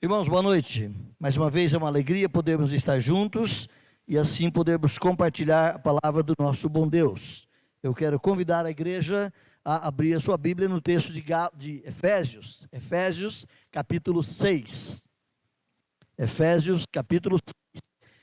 Irmãos, boa noite. Mais uma vez é uma alegria podermos estar juntos e assim podermos compartilhar a palavra do nosso bom Deus. Eu quero convidar a igreja a abrir a sua Bíblia no texto de Efésios, Efésios capítulo 6. Efésios capítulo 6.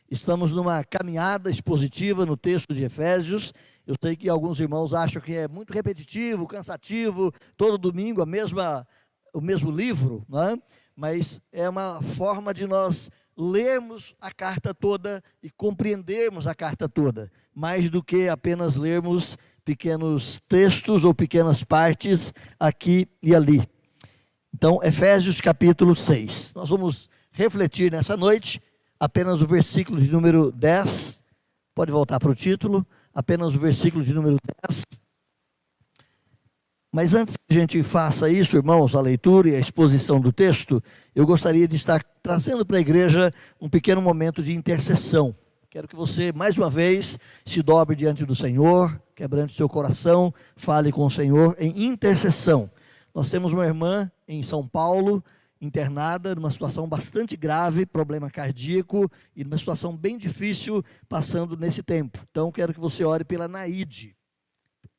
Estamos numa caminhada expositiva no texto de Efésios. Eu sei que alguns irmãos acham que é muito repetitivo, cansativo, todo domingo o mesmo livro, não é? Mas é uma forma de nós lermos a carta toda e compreendermos a carta toda, mais do que apenas lermos pequenos textos ou pequenas partes aqui e ali. Então, Efésios capítulo 6. Nós vamos refletir nessa noite apenas o versículo de número 10. Pode voltar para o título, apenas o versículo de número 10. Mas antes que a gente faça isso, irmãos, a leitura e a exposição do texto, eu gostaria de estar trazendo para a igreja um pequeno momento de intercessão. Quero que você, mais uma vez, se dobre diante do Senhor, quebrante seu coração, fale com o Senhor em intercessão. Nós temos uma irmã em São Paulo, internada, numa situação bastante grave, problema cardíaco, e numa situação bem difícil, passando nesse tempo. Então, quero que você ore pela Naide.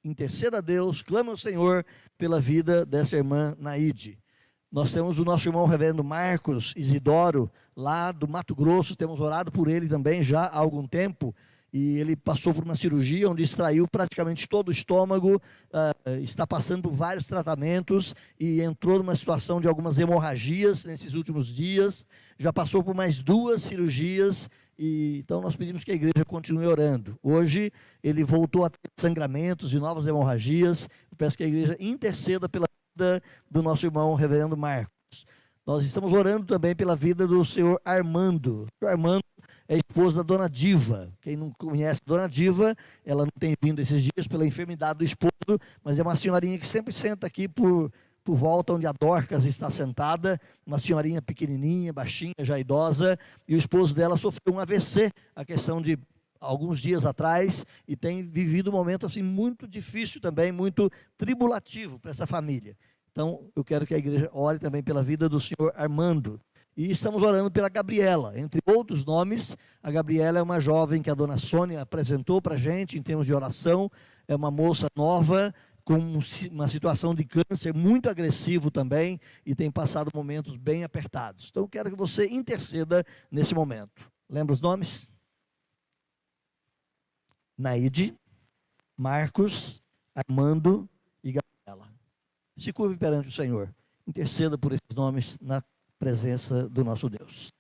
Interceda a Deus, clame ao Senhor pela vida dessa irmã Naide. Nós temos o nosso irmão reverendo Marcos Isidoro, lá do Mato Grosso, temos orado por ele também já há algum tempo, e ele passou por uma cirurgia onde extraiu praticamente todo o estômago, está passando por vários tratamentos e entrou numa situação de algumas hemorragias nesses últimos dias, já passou por mais 2 cirurgias, e então nós pedimos que a igreja continue orando. Hoje ele voltou a ter sangramentos e novas hemorragias. Eu peço que a igreja interceda pela vida do nosso irmão reverendo Marcos. Nós estamos orando também pela vida do senhor Armando. O senhor Armando é esposa da dona Diva. Quem não conhece a dona Diva, ela não tem vindo esses dias pela enfermidade do esposo, mas é uma senhorinha que sempre senta aqui por volta onde a Dorcas está sentada, uma senhorinha pequenininha, baixinha, já idosa, e o esposo dela sofreu um AVC, a questão de alguns dias atrás, e tem vivido um momento assim muito difícil também, muito tribulativo para essa família. Então, eu quero que a igreja ore também pela vida do senhor Armando. E estamos orando pela Gabriela, entre outros nomes. A Gabriela é uma jovem que a dona Sônia apresentou para a gente em termos de oração, é uma moça nova, com uma situação de câncer muito agressivo também, e tem passado momentos bem apertados. Então, eu quero que você interceda nesse momento. Lembra os nomes? Naide, Marcos, Armando e Gabriela. Se curve perante o Senhor. Interceda por esses nomes na presença do nosso Deus.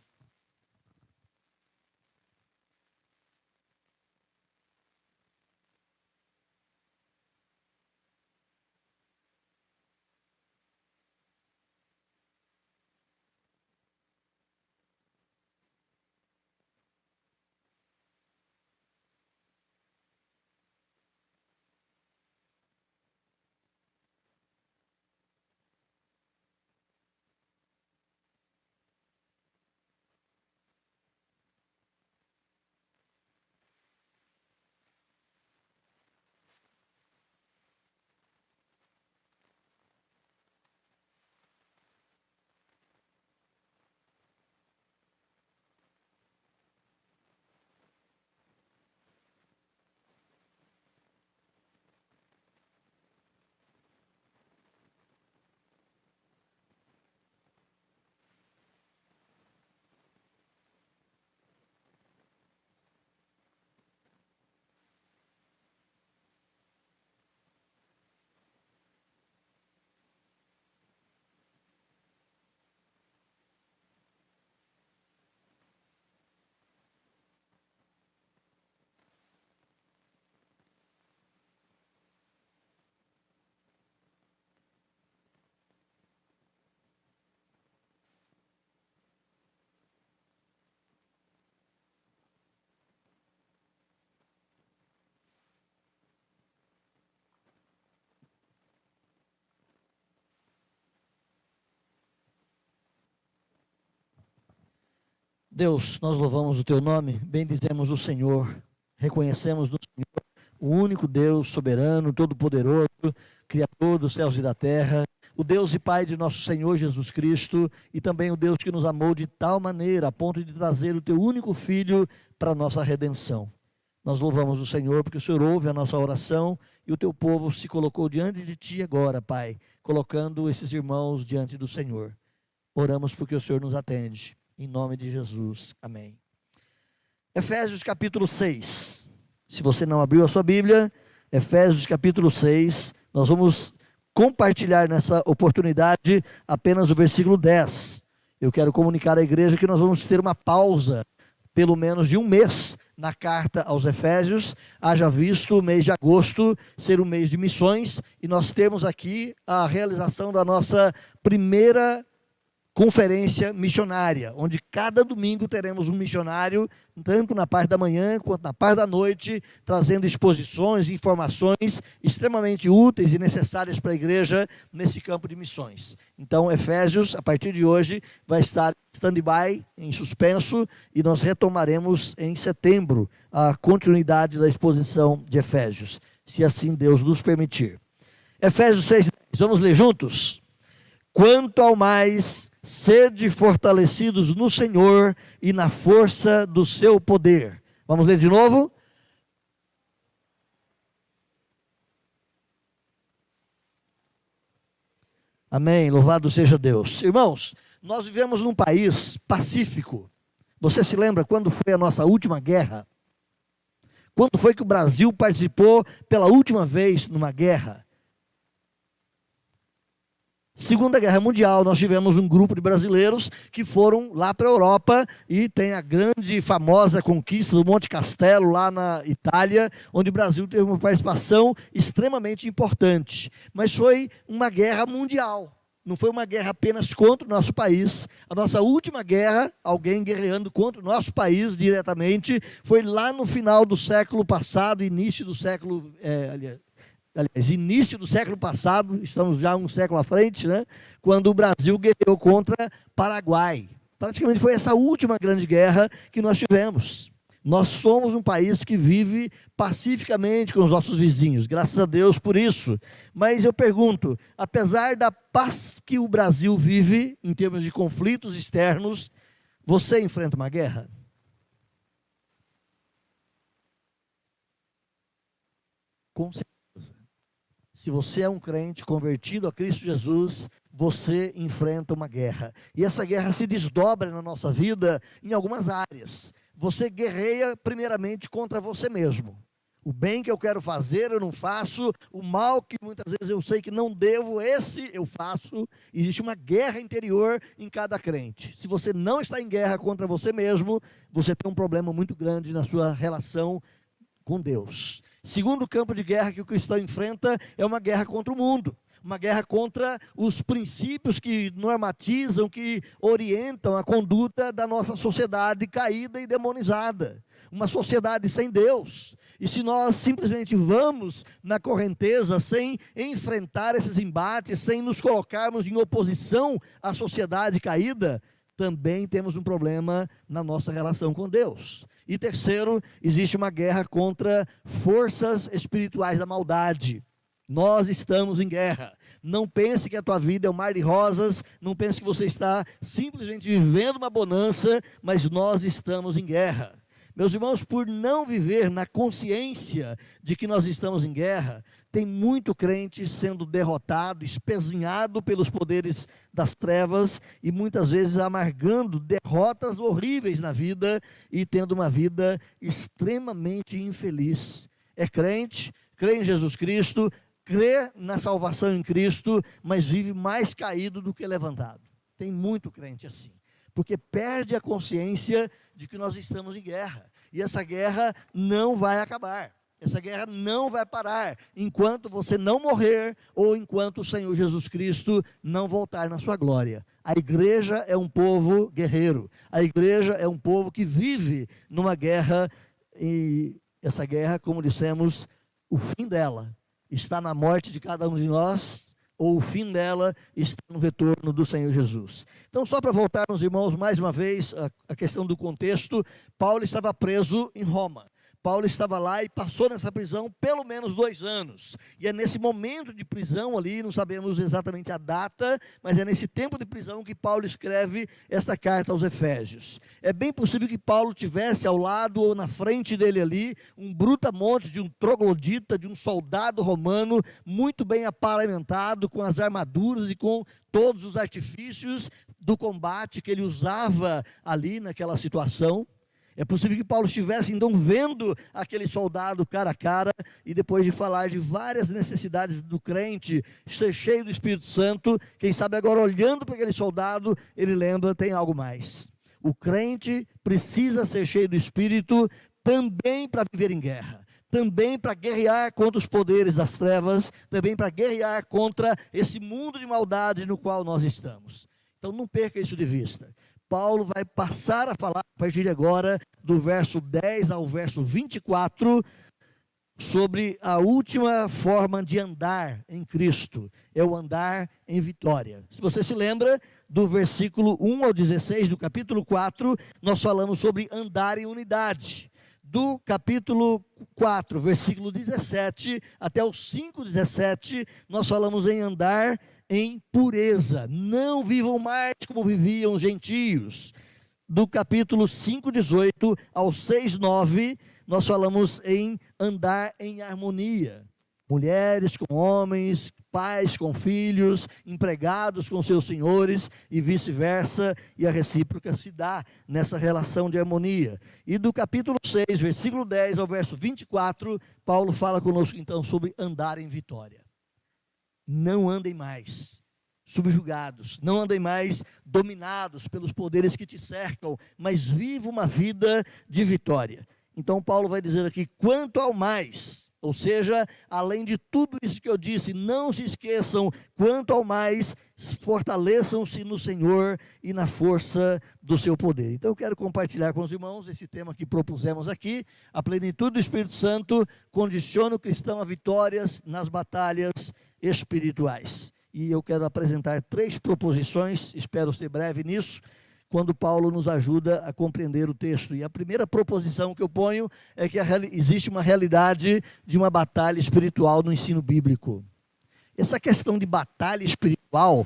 Deus, nós louvamos o teu nome, bendizemos o Senhor, reconhecemos no Senhor o único Deus soberano, todo-poderoso, Criador dos céus e da terra, o Deus e Pai de nosso Senhor Jesus Cristo e também o Deus que nos amou de tal maneira, a ponto de trazer o teu único Filho para a nossa redenção. Nós louvamos o Senhor porque o Senhor ouve a nossa oração e o teu povo se colocou diante de ti agora, Pai, colocando esses irmãos diante do Senhor. Oramos porque o Senhor nos atende. Em nome de Jesus. Amém. Efésios capítulo 6. Se você não abriu a sua Bíblia, Efésios capítulo 6, nós vamos compartilhar nessa oportunidade apenas o versículo 10. Eu quero comunicar à igreja que nós vamos ter uma pausa, pelo menos de um mês, na carta aos Efésios, haja visto o mês de agosto ser um mês de missões, e nós temos aqui a realização da nossa primeira conferência missionária, onde cada domingo teremos um missionário, tanto na parte da manhã quanto na parte da noite, trazendo exposições, informações extremamente úteis e necessárias para a igreja nesse campo de missões. Então, Efésios, a partir de hoje, vai estar em stand-by, em suspenso, e nós retomaremos em setembro a continuidade da exposição de Efésios, se assim Deus nos permitir. Efésios 6, vamos ler juntos? Quanto ao mais, sede fortalecidos no Senhor e na força do seu poder. Vamos ler de novo? Amém, louvado seja Deus. Irmãos, nós vivemos num país pacífico. Você se lembra quando foi a nossa última guerra? Quando foi que o Brasil participou pela última vez numa guerra? Segunda Guerra Mundial, nós tivemos um grupo de brasileiros que foram lá para a Europa e tem a grande, famosa conquista do Monte Castelo, lá na Itália, onde o Brasil teve uma participação extremamente importante. Mas foi uma guerra mundial, não foi uma guerra apenas contra o nosso país. A nossa última guerra, alguém guerreando contra o nosso país diretamente, foi lá no final do século passado, início do século... início do século passado, estamos já um século à frente, né? Quando o Brasil guerreou contra Paraguai. Praticamente foi essa última grande guerra que nós tivemos. Nós somos um país que vive pacificamente com os nossos vizinhos, graças a Deus por isso. Mas eu pergunto, apesar da paz que o Brasil vive, em termos de conflitos externos, você enfrenta uma guerra? Com certeza. Se você é um crente convertido a Cristo Jesus, você enfrenta uma guerra. E essa guerra se desdobra na nossa vida em algumas áreas. Você guerreia primeiramente contra você mesmo. O bem que eu quero fazer, eu não faço. O mal que muitas vezes eu sei que não devo, esse eu faço. Existe uma guerra interior em cada crente. Se você não está em guerra contra você mesmo, você tem um problema muito grande na sua relação com Deus. Segundo campo de guerra que o cristão enfrenta é uma guerra contra o mundo, uma guerra contra os princípios que normatizam, que orientam a conduta da nossa sociedade caída e demonizada, uma sociedade sem Deus. E se nós simplesmente vamos na correnteza sem enfrentar esses embates, sem nos colocarmos em oposição à sociedade caída, também temos um problema na nossa relação com Deus. E terceiro, existe uma guerra contra forças espirituais da maldade. Nós estamos em guerra. Não pense que a tua vida é um mar de rosas, não pense que você está simplesmente vivendo uma bonança, mas nós estamos em guerra. Meus irmãos, por não viver na consciência de que nós estamos em guerra, tem muito crente sendo derrotado, espezinhado pelos poderes das trevas e muitas vezes amargando derrotas horríveis na vida e tendo uma vida extremamente infeliz. É crente, crê em Jesus Cristo, crê na salvação em Cristo, mas vive mais caído do que levantado. Tem muito crente assim, porque perde a consciência de que nós estamos em guerra. E essa guerra não vai acabar. Essa guerra não vai parar enquanto você não morrer ou enquanto o Senhor Jesus Cristo não voltar na sua glória. A igreja é um povo guerreiro. A igreja é um povo que vive numa guerra e essa guerra, como dissemos, o fim dela está na morte de cada um de nós, ou o fim dela está no retorno do Senhor Jesus. Então, só para voltarmos, irmãos, mais uma vez, a questão do contexto, Paulo estava preso em Roma. Paulo estava lá e passou nessa prisão pelo menos 2 anos. E é nesse momento de prisão ali, não sabemos exatamente a data, mas é nesse tempo de prisão que Paulo escreve esta carta aos Efésios. É bem possível que Paulo tivesse ao lado ou na frente dele ali um brutamontes de um troglodita, de um soldado romano muito bem aparamentado, com as armaduras e com todos os artifícios do combate que ele usava ali naquela situação. É possível que Paulo estivesse então vendo aquele soldado cara a cara e depois de falar de várias necessidades do crente, ser cheio do Espírito Santo, quem sabe agora olhando para aquele soldado, ele lembra, tem algo mais. O crente precisa ser cheio do Espírito também para viver em guerra, também para guerrear contra os poderes das trevas, também para guerrear contra esse mundo de maldade no qual nós estamos. Então não perca isso de vista. Paulo vai passar a falar, a partir de agora, do verso 10 ao verso 24, sobre a última forma de andar em Cristo, é o andar em vitória. Se você se lembra, do versículo 1 ao 16 do capítulo 4, nós falamos sobre andar em unidade. Do capítulo 4, versículo 17, até o 5:17, nós falamos em andar em pureza. Não vivam mais como viviam os gentios. Do capítulo 5:18 ao 6:9, nós falamos em andar em harmonia. Mulheres com homens, pais com filhos, empregados com seus senhores e vice-versa, e a recíproca se dá nessa relação de harmonia. E do capítulo 6, versículo 10 ao verso 24, Paulo fala conosco então sobre andar em vitória. Não andem mais subjugados, não andem mais dominados pelos poderes que te cercam, mas viva uma vida de vitória. Então Paulo vai dizer aqui, quanto ao mais, ou seja, além de tudo isso que eu disse, não se esqueçam, quanto ao mais, fortaleçam-se no Senhor e na força do seu poder. Então eu quero compartilhar com os irmãos esse tema que propusemos aqui, a plenitude do Espírito Santo condiciona o cristão a vitórias nas batalhas espirituais. E eu quero apresentar 3 proposições, espero ser breve nisso, quando Paulo nos ajuda a compreender o texto. E a primeira proposição que eu ponho é que existe uma realidade de uma batalha espiritual no ensino bíblico. Essa questão de batalha espiritual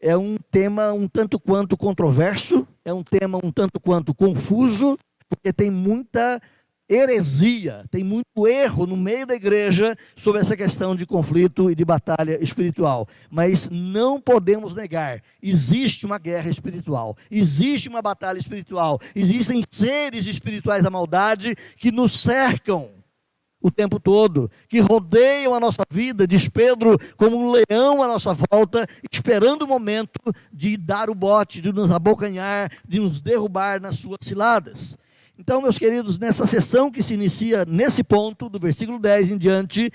é um tema um tanto quanto controverso, é um tema um tanto quanto confuso, porque tem muita heresia, tem muito erro no meio da igreja sobre essa questão de conflito e de batalha espiritual. Mas não podemos negar, existe uma guerra espiritual, existe uma batalha espiritual, existem seres espirituais da maldade que nos cercam o tempo todo, que rodeiam a nossa vida, diz Pedro, como um leão à nossa volta, esperando o momento de dar o bote, de nos abocanhar, de nos derrubar nas suas ciladas. Então, meus queridos, nessa sessão que se inicia nesse ponto, do versículo 10 em diante,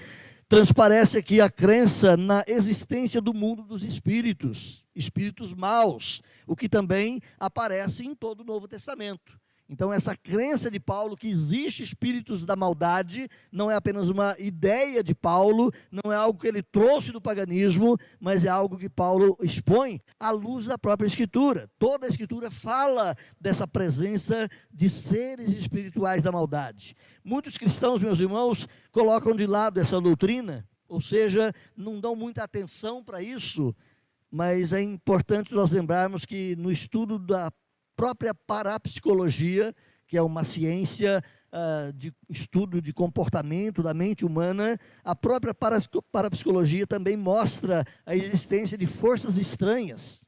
transparece aqui a crença na existência do mundo dos espíritos, espíritos maus, o que também aparece em todo o Novo Testamento. Então, essa crença de Paulo que existe espíritos da maldade, não é apenas uma ideia de Paulo, não é algo que ele trouxe do paganismo, mas é algo que Paulo expõe à luz da própria Escritura. Toda a Escritura fala dessa presença de seres espirituais da maldade. Muitos cristãos, meus irmãos, colocam de lado essa doutrina, ou seja, não dão muita atenção para isso, mas é importante nós lembrarmos que no estudo da própria parapsicologia, que é uma ciência de estudo de comportamento da mente humana, a própria parapsicologia também mostra a existência de forças estranhas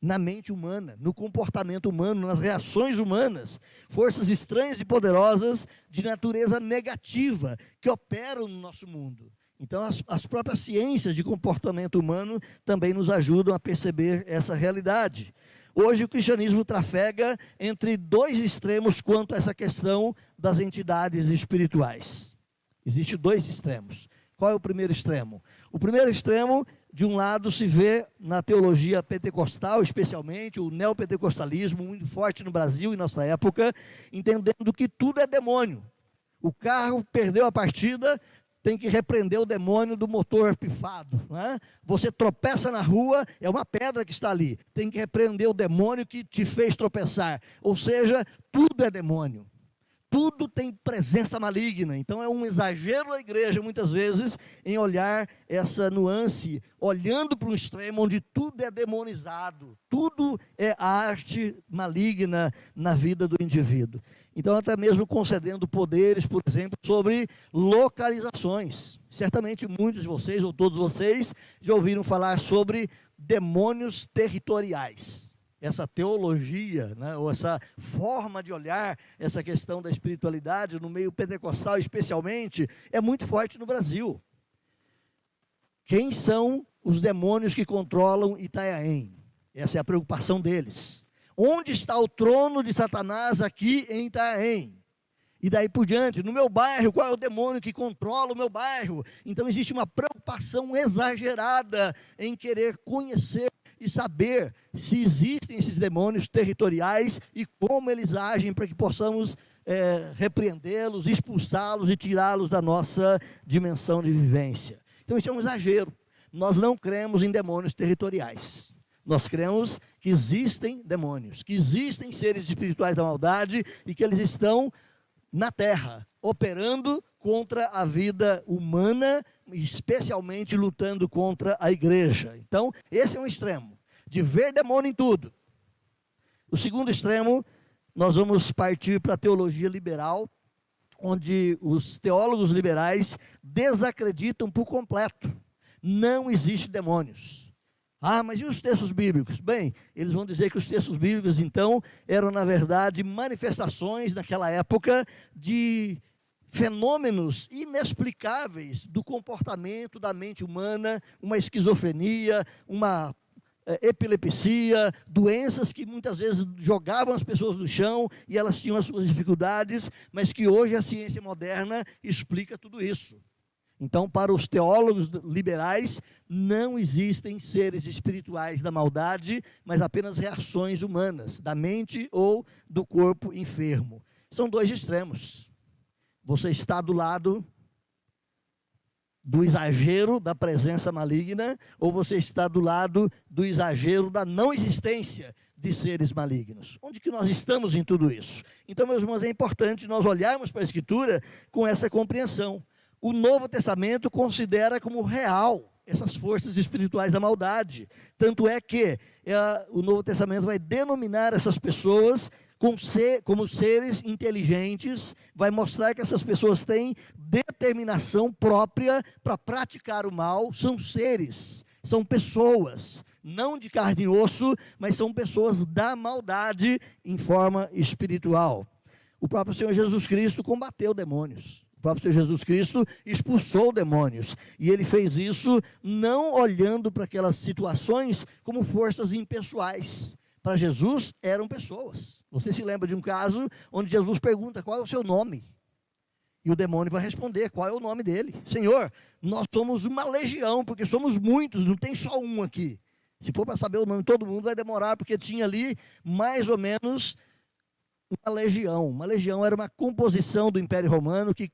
na mente humana, no comportamento humano, nas reações humanas, forças estranhas e poderosas de natureza negativa que operam no nosso mundo. Então, as próprias ciências de comportamento humano também nos ajudam a perceber essa realidade. Hoje o cristianismo trafega entre 2 extremos quanto a essa questão das entidades espirituais. Existem 2 extremos. Qual é o primeiro extremo? O primeiro extremo, de um lado, se vê na teologia pentecostal, especialmente o neopentecostalismo, muito forte no Brasil em nossa época, entendendo que tudo é demônio. O carro perdeu a partida, tem que repreender o demônio do motor pifado, né? Você tropeça na rua, é uma pedra que está ali, tem que repreender o demônio que te fez tropeçar, ou seja, tudo é demônio, tudo tem presença maligna. Então é um exagero da igreja, muitas vezes, em olhar essa nuance, olhando para um extremo onde tudo é demonizado, tudo é arte maligna na vida do indivíduo. Então, até mesmo concedendo poderes, por exemplo, sobre localizações. Certamente muitos de vocês, ou todos vocês, já ouviram falar sobre demônios territoriais. Essa teologia, né, ou essa forma de olhar essa questão da espiritualidade no meio pentecostal especialmente, é muito forte no Brasil. Quem são os demônios que controlam Itanhaém? Essa é a preocupação deles. Onde está o trono de Satanás aqui em Itanhaém? E daí por diante, no meu bairro, qual é o demônio que controla o meu bairro? Então existe uma preocupação exagerada em querer conhecer e saber se existem esses demônios territoriais e como eles agem para que possamos repreendê-los, expulsá-los e tirá-los da nossa dimensão de vivência. Então isso é um exagero. Nós não cremos em demônios territoriais. Nós cremos que existem demônios, que existem seres espirituais da maldade e que eles estão na terra, operando contra a vida humana, especialmente lutando contra a igreja. Então, esse é um extremo, de ver demônio em tudo. O segundo extremo, nós vamos partir para a teologia liberal, onde os teólogos liberais desacreditam por completo. Não existe demônios. Ah, mas e os textos bíblicos? Bem, eles vão dizer que os textos bíblicos, então, eram, na verdade, manifestações, naquela época, de fenômenos inexplicáveis do comportamento da mente humana, uma esquizofrenia, uma epilepsia, doenças que muitas vezes jogavam as pessoas no chão e elas tinham as suas dificuldades, mas que hoje a ciência moderna explica tudo isso. Então, para os teólogos liberais, não existem seres espirituais da maldade, mas apenas reações humanas, da mente ou do corpo enfermo. São dois extremos. Você está do lado do exagero da presença maligna, ou você está do lado do exagero da não existência de seres malignos. Onde que nós estamos em tudo isso? Então, meus irmãos, é importante nós olharmos para a Escritura com essa compreensão. O Novo Testamento considera como real essas forças espirituais da maldade. Tanto é que o Novo Testamento vai denominar essas pessoas como seres inteligentes, vai mostrar que essas pessoas têm determinação própria para praticar o mal, são seres, são pessoas, não de carne e osso, mas são pessoas da maldade em forma espiritual. O próprio Senhor Jesus Cristo combateu demônios. O próprio Senhor Jesus Cristo expulsou demônios. E ele fez isso não olhando para aquelas situações como forças impessoais. Para Jesus eram pessoas. Você se lembra de um caso onde Jesus pergunta: qual é o seu nome? E o demônio vai responder: qual é o nome dele? Senhor, nós somos uma legião, porque somos muitos, não tem só um aqui. Se for para saber o nome de todo mundo vai demorar, porque tinha ali mais ou menos uma legião. Uma legião era uma composição do Império Romano que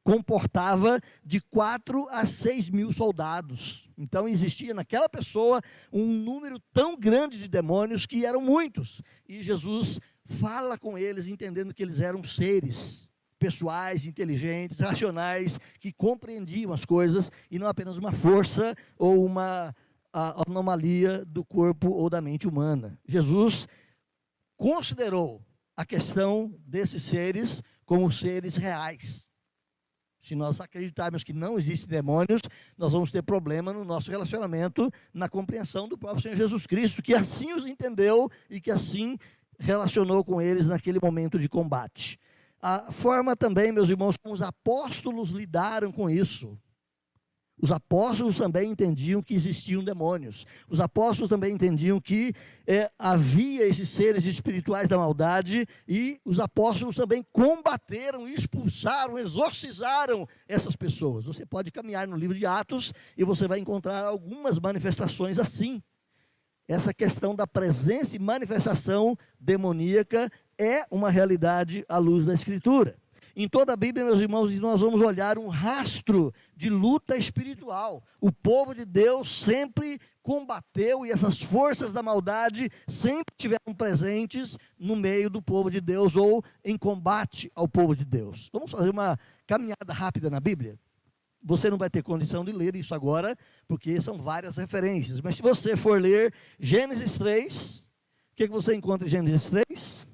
comportava de 4 a 6 mil soldados. Então existia naquela pessoa um número tão grande de demônios que eram muitos. E Jesus fala com eles, entendendo que eles eram seres pessoais, inteligentes, racionais, que compreendiam as coisas e não apenas uma força ou uma anomalia do corpo ou da mente humana. Jesus considerou a questão desses seres como seres reais. Se nós acreditarmos que não existem demônios, nós vamos ter problema no nosso relacionamento, na compreensão do próprio Senhor Jesus Cristo, que assim os entendeu e que assim relacionou com eles naquele momento de combate. A forma também, meus irmãos, como os apóstolos lidaram com isso. Os apóstolos também entendiam que existiam demônios. Os apóstolos também entendiam que havia esses seres espirituais da maldade, e os apóstolos também combateram, expulsaram, exorcizaram essas pessoas. Você pode caminhar no livro de Atos e você vai encontrar algumas manifestações assim. Essa questão da presença e manifestação demoníaca é uma realidade à luz da Escritura. Em toda a Bíblia, meus irmãos, nós vamos olhar um rastro de luta espiritual. O povo de Deus sempre combateu, e essas forças da maldade sempre estiveram presentes no meio do povo de Deus, ou em combate ao povo de Deus. Vamos fazer uma caminhada rápida na Bíblia? Você não vai ter condição de ler isso agora, porque são várias referências. Mas se você for ler Gênesis 3, o que você encontra em Gênesis 3?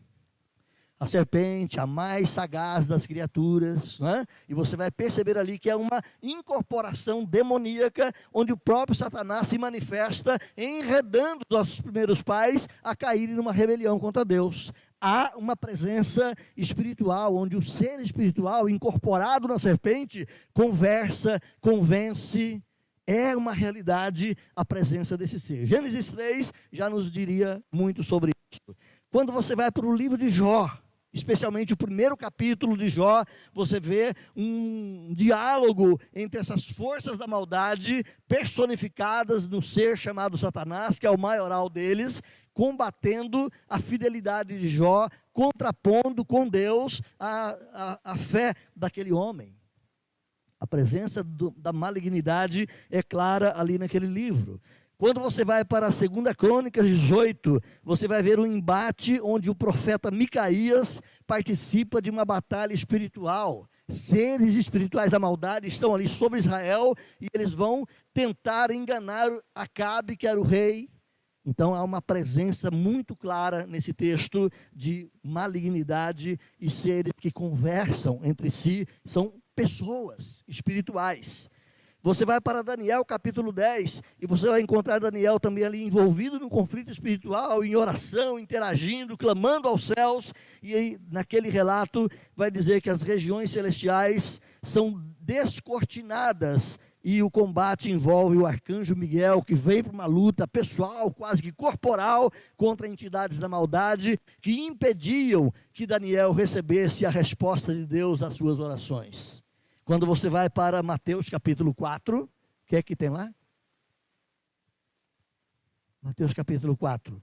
A serpente, a mais sagaz das criaturas, né? E você vai perceber ali que é uma incorporação demoníaca, onde o próprio Satanás se manifesta, enredando os nossos primeiros pais a caírem numa rebelião contra Deus. Há uma presença espiritual, onde o ser espiritual, incorporado na serpente, conversa, convence. É uma realidade a presença desse ser. Gênesis 3 já nos diria muito sobre isso. Quando você vai para o livro de Jó, especialmente o primeiro capítulo de Jó, você vê um diálogo entre essas forças da maldade personificadas no ser chamado Satanás, que é o maioral deles, combatendo a fidelidade de Jó, contrapondo com Deus a fé daquele homem. A presença da malignidade é clara ali naquele livro. Quando você vai para a 2 Crônicas 18, você vai ver um embate onde o profeta Micaías participa de uma batalha espiritual. Seres espirituais da maldade estão ali sobre Israel e eles vão tentar enganar Acabe, que era o rei. Então há uma presença muito clara nesse texto de malignidade e seres que conversam entre si, são pessoas espirituais. Você vai para Daniel capítulo 10 e você vai encontrar Daniel também ali envolvido num conflito espiritual, em oração, interagindo, clamando aos céus. E aí, naquele relato vai dizer que as regiões celestiais são descortinadas e o combate envolve o arcanjo Miguel, que vem para uma luta pessoal, quase que corporal, contra entidades da maldade que impediam que Daniel recebesse a resposta de Deus às suas orações. Quando você vai para Mateus capítulo 4, o que é que tem lá? Mateus capítulo 4,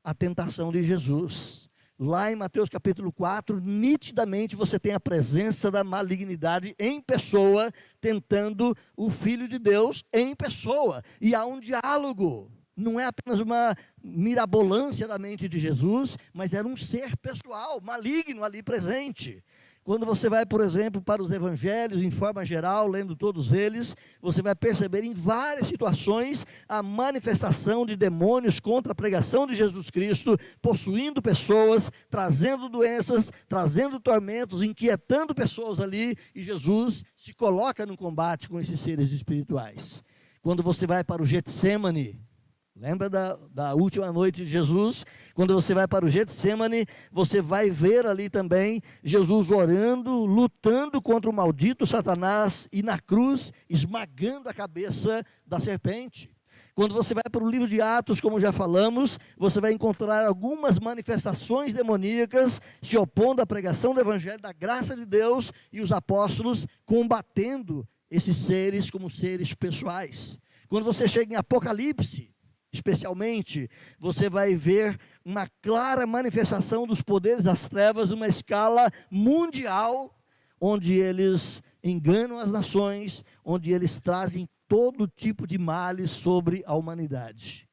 a tentação de Jesus. Lá em Mateus capítulo 4, nitidamente você tem a presença da malignidade em pessoa, tentando o Filho de Deus em pessoa. E há um diálogo, não é apenas uma mirabolância da mente de Jesus, mas era um ser pessoal, maligno ali presente. Quando você vai, por exemplo, para os evangelhos, em forma geral, lendo todos eles, você vai perceber em várias situações a manifestação de demônios contra a pregação de Jesus Cristo, possuindo pessoas, trazendo doenças, trazendo tormentos, inquietando pessoas ali, e Jesus se coloca no combate com esses seres espirituais. Quando você vai para o Getsêmani, lembra da última noite de Jesus? Quando você vai para o Getsêmani, você vai ver ali também Jesus orando, lutando contra o maldito Satanás e na cruz esmagando a cabeça da serpente. Quando você vai para o livro de Atos, como já falamos, você vai encontrar algumas manifestações demoníacas se opondo à pregação do evangelho da graça de Deus e os apóstolos combatendo esses seres como seres pessoais. Quando você chega em Apocalipse, especialmente, você vai ver uma clara manifestação dos poderes das trevas numa escala mundial, onde eles enganam as nações, onde eles trazem todo tipo de males sobre a humanidade.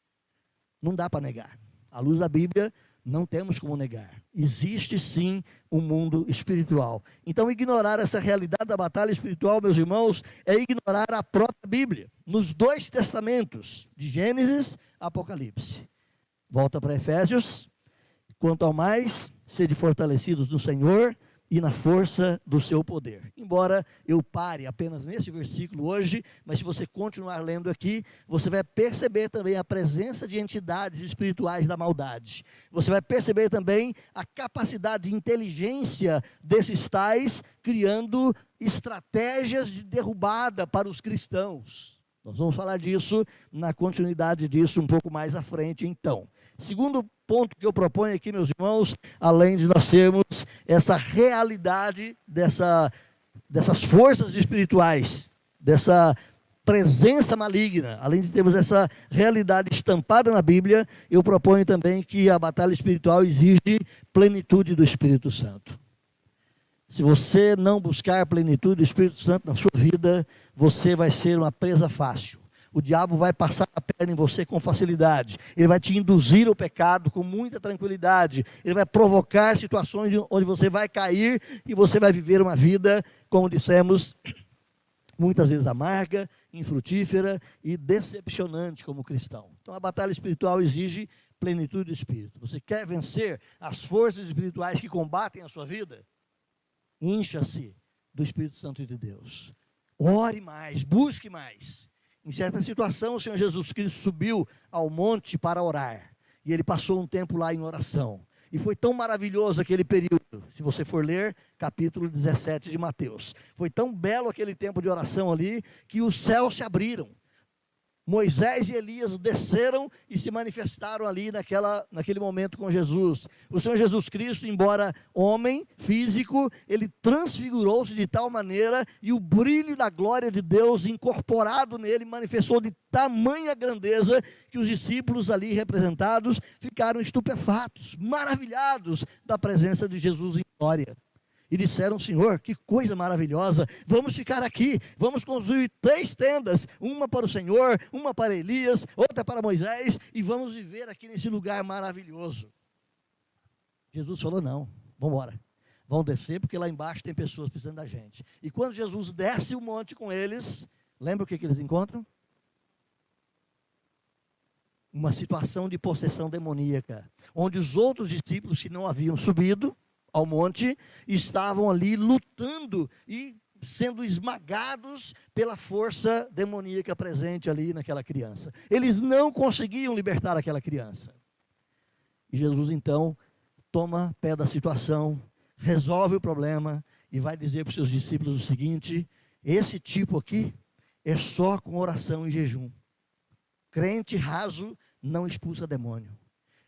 Não dá para negar. À luz da Bíblia, não temos como negar. Existe sim um mundo espiritual. Então, ignorar essa realidade da batalha espiritual, meus irmãos, é ignorar a própria Bíblia. Nos dois testamentos, de Gênesis a Apocalipse. Volta para Efésios. Quanto ao mais, sede fortalecidos no Senhor e na força do seu poder. Embora eu pare apenas nesse versículo hoje, mas se você continuar lendo aqui, você vai perceber também a presença de entidades espirituais da maldade. Você vai perceber também a capacidade de inteligência desses tais, criando estratégias de derrubada para os cristãos. Nós vamos falar disso, na continuidade disso, um pouco mais à frente, então. Segundo ponto que eu proponho aqui, meus irmãos, além de nós termos essa realidade dessas forças espirituais, dessa presença maligna, além de termos essa realidade estampada na Bíblia, eu proponho também que a batalha espiritual exige plenitude do Espírito Santo. Se você não buscar a plenitude do Espírito Santo na sua vida, você vai ser uma presa fácil. o diabo vai passar a perna em você com facilidade, ele vai te induzir ao pecado com muita tranquilidade, ele vai provocar situações onde você vai cair e você vai viver uma vida, como dissemos, muitas vezes amarga, infrutífera e decepcionante como cristão. Então a batalha espiritual exige plenitude do Espírito. Você quer vencer as forças espirituais que combatem a sua vida? Encha-se do Espírito Santo de Deus. Ore mais, busque mais. Em certa situação, o Senhor Jesus Cristo subiu ao monte para orar. E ele passou um tempo lá em oração. E foi tão maravilhoso aquele período, se você for ler capítulo 17 de Mateus. Foi tão belo aquele tempo de oração ali, que os céus se abriram. Moisés e Elias desceram e se manifestaram ali naquele momento com Jesus. O Senhor Jesus Cristo, embora homem, físico, ele transfigurou-se de tal maneira e o brilho da glória de Deus incorporado nele manifestou de tamanha grandeza que os discípulos ali representados ficaram estupefatos, maravilhados da presença de Jesus em glória. E disseram: Senhor, que coisa maravilhosa, vamos ficar aqui, vamos construir 3 tendas, uma para o Senhor, uma para Elias, outra para Moisés, e vamos viver aqui nesse lugar maravilhoso. Jesus falou: não, vamos embora, vão descer, porque lá embaixo tem pessoas precisando da gente. E quando Jesus desce o monte com eles, lembra o que eles encontram? Uma situação de possessão demoníaca, onde os outros discípulos que não haviam subido ao monte, estavam ali lutando e sendo esmagados pela força demoníaca presente ali naquela criança. Eles não conseguiam libertar aquela criança. E Jesus então toma pé da situação, resolve o problema e vai dizer para os seus discípulos o seguinte: esse tipo aqui é só com oração e jejum. Crente raso não expulsa demônio.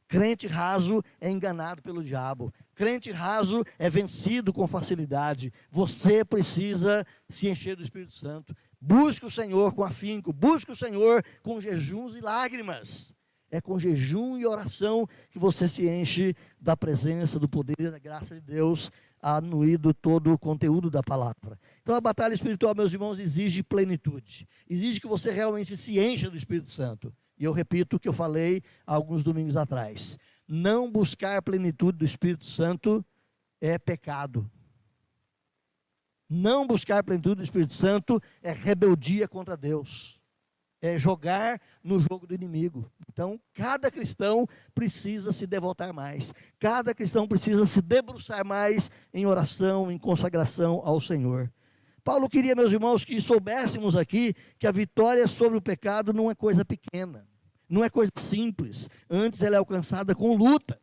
Crente raso é enganado pelo diabo. Crente raso é vencido com facilidade. Você precisa se encher do Espírito Santo. Busque o Senhor com afinco. Busque o Senhor com jejuns e lágrimas. É com jejum e oração que você se enche da presença, do poder e da graça de Deus, anuído todo o conteúdo da palavra. Então a batalha espiritual, meus irmãos, exige plenitude. Exige que você realmente se encha do Espírito Santo. E eu repito o que eu falei há alguns domingos atrás. Não buscar a plenitude do Espírito Santo é pecado. Não buscar a plenitude do Espírito Santo é rebeldia contra Deus. É jogar no jogo do inimigo. Então, cada cristão precisa se devotar mais. Cada cristão precisa se debruçar mais em oração, em consagração ao Senhor. Paulo queria, meus irmãos, que soubéssemos aqui que a vitória sobre o pecado não é coisa pequena, não é coisa simples, antes ela é alcançada com luta.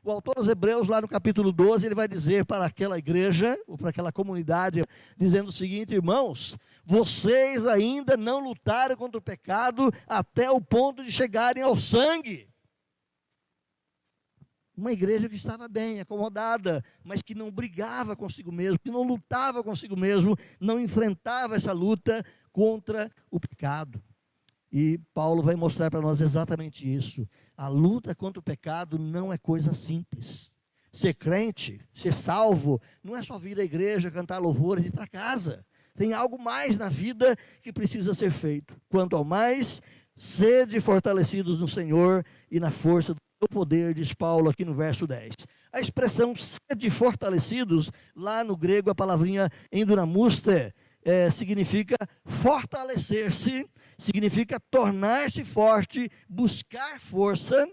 O autor dos Hebreus, lá no capítulo 12, ele vai dizer para aquela igreja, ou para aquela comunidade, dizendo o seguinte: irmãos, vocês ainda não lutaram contra o pecado até o ponto de chegarem ao sangue. Uma igreja que estava bem, acomodada, mas que não brigava consigo mesmo, que não lutava consigo mesmo, não enfrentava essa luta contra o pecado. E Paulo vai mostrar para nós exatamente isso. A luta contra o pecado não é coisa simples. Ser crente, ser salvo, não é só vir à igreja, cantar louvores e ir para casa. Tem algo mais na vida que precisa ser feito. Quanto ao mais, sede fortalecidos no Senhor e na força do seu poder, diz Paulo aqui no verso 10. A expressão sede fortalecidos, lá no grego a palavrinha endunamuste, significa fortalecer-se, significa tornar-se forte, buscar força.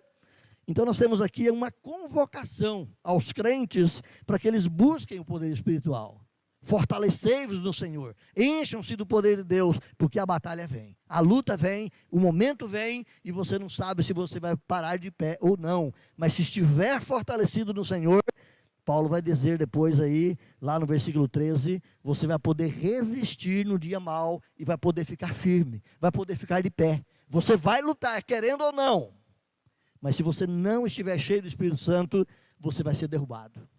Então nós temos aqui uma convocação aos crentes para que eles busquem o poder espiritual. Fortalecei-vos no Senhor, encham-se do poder de Deus, porque a batalha vem, a luta vem, o momento vem, e você não sabe se você vai parar de pé ou não, mas se estiver fortalecido no Senhor, Paulo vai dizer depois aí, lá no versículo 13, você vai poder resistir no dia mau, e vai poder ficar firme, vai poder ficar de pé, você vai lutar, querendo ou não, mas se você não estiver cheio do Espírito Santo, você vai ser derrubado.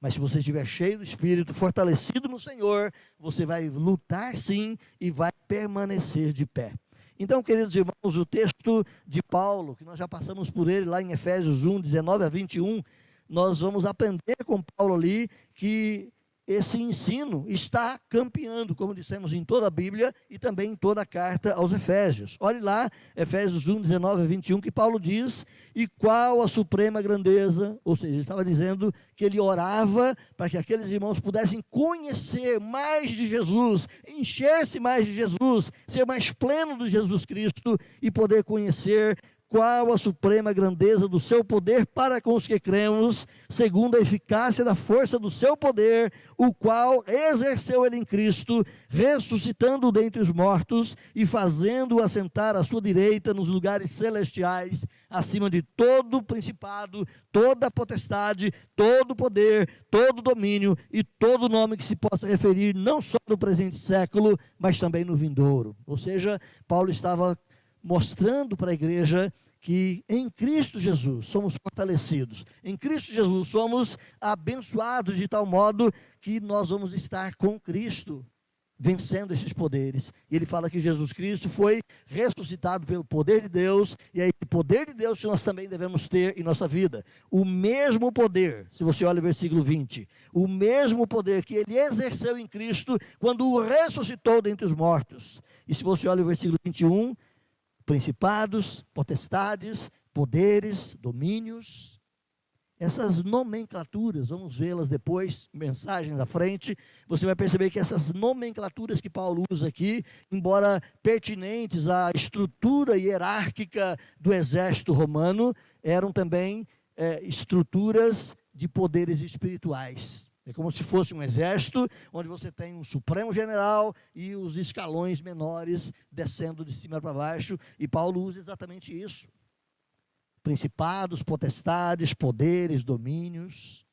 Mas se você estiver cheio do Espírito, fortalecido no Senhor, você vai lutar sim e vai permanecer de pé. Então, queridos irmãos, o texto de Paulo, que nós já passamos por ele lá em Efésios 1, 19 a 21, nós vamos aprender com Paulo ali que esse ensino está campeando, como dissemos, em toda a Bíblia e também em toda a carta aos Efésios. Olhe lá, Efésios 1, 19 a 21, que Paulo diz: e qual a suprema grandeza, ou seja, ele estava dizendo que ele orava para que aqueles irmãos pudessem conhecer mais de Jesus, encher-se mais de Jesus, ser mais pleno de Jesus Cristo e poder conhecer qual a suprema grandeza do seu poder para com os que cremos, segundo a eficácia da força do seu poder, o qual exerceu ele em Cristo, ressuscitando-o dentre os mortos e fazendo-o assentar à sua direita nos lugares celestiais, acima de todo principado, toda potestade, todo poder, todo domínio e todo nome que se possa referir, não só no presente século, mas também no vindouro. Ou seja, Paulo estava mostrando para a igreja que em Cristo Jesus somos fortalecidos, em Cristo Jesus somos abençoados de tal modo que nós vamos estar com Cristo, vencendo esses poderes. E ele fala que Jesus Cristo foi ressuscitado pelo poder de Deus, e é esse poder de Deus que nós também devemos ter em nossa vida. O mesmo poder, se você olha o versículo 20, o mesmo poder que ele exerceu em Cristo quando o ressuscitou dentre os mortos. E se você olha o versículo 21, principados, potestades, poderes, domínios, essas nomenclaturas, vamos vê-las depois, mensagens à frente, você vai perceber que essas nomenclaturas que Paulo usa aqui, embora pertinentes à estrutura hierárquica do exército romano, eram também estruturas de poderes espirituais. É como se fosse um exército, onde você tem um supremo general e os escalões menores descendo de cima para baixo, e Paulo usa exatamente isso. Principados, potestades, poderes, domínios,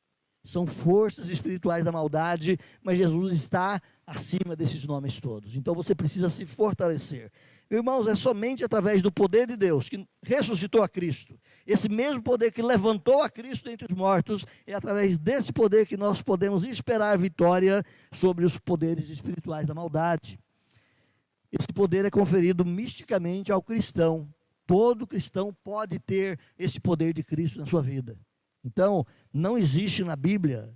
são forças espirituais da maldade, mas Jesus está acima desses nomes todos. Então você precisa se fortalecer. Irmãos, é somente através do poder de Deus que ressuscitou a Cristo, esse mesmo poder que levantou a Cristo dentre os mortos, é através desse poder que nós podemos esperar vitória sobre os poderes espirituais da maldade. Esse poder é conferido misticamente ao cristão. Todo cristão pode ter esse poder de Cristo na sua vida. Então, não existe na Bíblia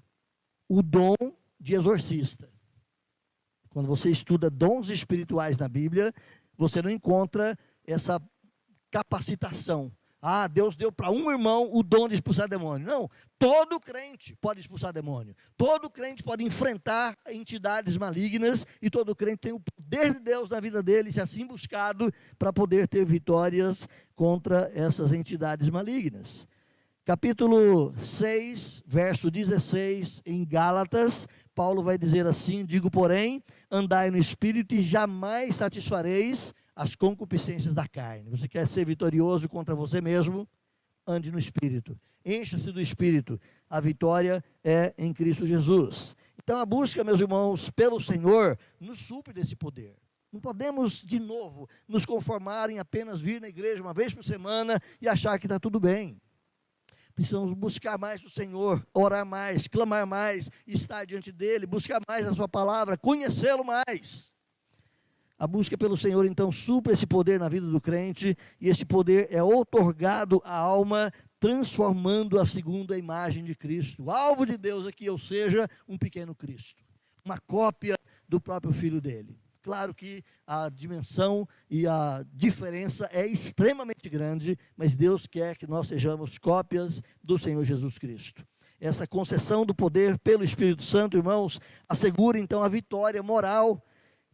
o dom de exorcista. Quando você estuda dons espirituais na Bíblia, você não encontra essa capacitação. Ah, Deus deu para um irmão o dom de expulsar demônio. Não, todo crente pode expulsar demônio. Todo crente pode enfrentar entidades malignas e todo crente tem o poder de Deus na vida dele, se assim buscado, para poder ter vitórias contra essas entidades malignas. Capítulo 6, verso 16, em Gálatas, Paulo vai dizer assim: digo, porém, andai no Espírito e jamais satisfareis as concupiscências da carne. Você quer ser vitorioso contra você mesmo? Ande no Espírito. Encha-se do Espírito. A vitória é em Cristo Jesus. Então a busca, meus irmãos, pelo Senhor, nos supre desse poder. Não podemos, de novo, nos conformar em apenas vir na igreja uma vez por semana e achar que está tudo bem. Precisamos buscar mais o Senhor, orar mais, clamar mais, estar diante dEle, buscar mais a sua palavra, conhecê-lo mais. A busca pelo Senhor, então, supra esse poder na vida do crente, e esse poder é outorgado à alma, transformando-a segundo a imagem de Cristo. O alvo de Deus é que eu seja um pequeno Cristo, uma cópia do próprio Filho dele. Claro que a dimensão e a diferença é extremamente grande, mas Deus quer que nós sejamos cópias do Senhor Jesus Cristo. Essa concessão do poder pelo Espírito Santo, irmãos, assegura então a vitória moral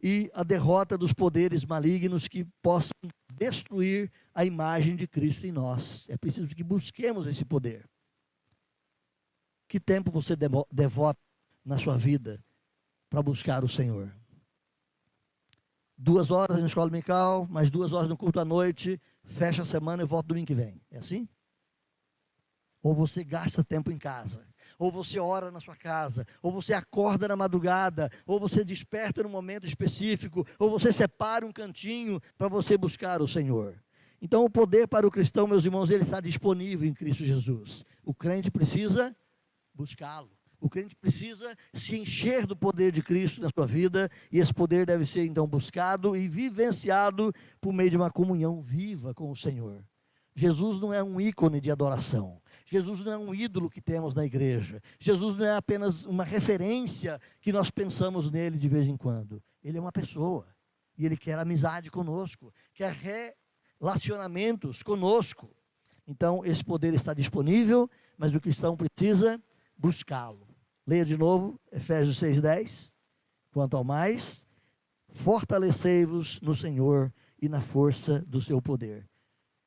e a derrota dos poderes malignos que possam destruir a imagem de Cristo em nós. É preciso que busquemos esse poder. Que tempo você devota na sua vida para buscar o Senhor? 2 horas na escola dominical, mais 2 horas no culto à noite, fecha a semana e volta domingo que vem. É assim? Ou você gasta tempo em casa, ou você ora na sua casa, ou você acorda na madrugada, ou você desperta num momento específico, ou você separa um cantinho para você buscar o Senhor. Então o poder para o cristão, meus irmãos, ele está disponível em Cristo Jesus. O crente precisa buscá-lo. O crente precisa se encher do poder de Cristo na sua vida, e esse poder deve ser então buscado e vivenciado por meio de uma comunhão viva com o Senhor. Jesus não é um ícone de adoração. Jesus não é um ídolo que temos na igreja. Jesus não é apenas uma referência que nós pensamos nele de vez em quando. Ele é uma pessoa. E ele quer amizade conosco, quer relacionamentos conosco. Então, esse poder está disponível, mas o cristão precisa buscá-lo. Leia de novo, Efésios 6:10. Quanto ao mais, fortalecei-vos no Senhor e na força do seu poder.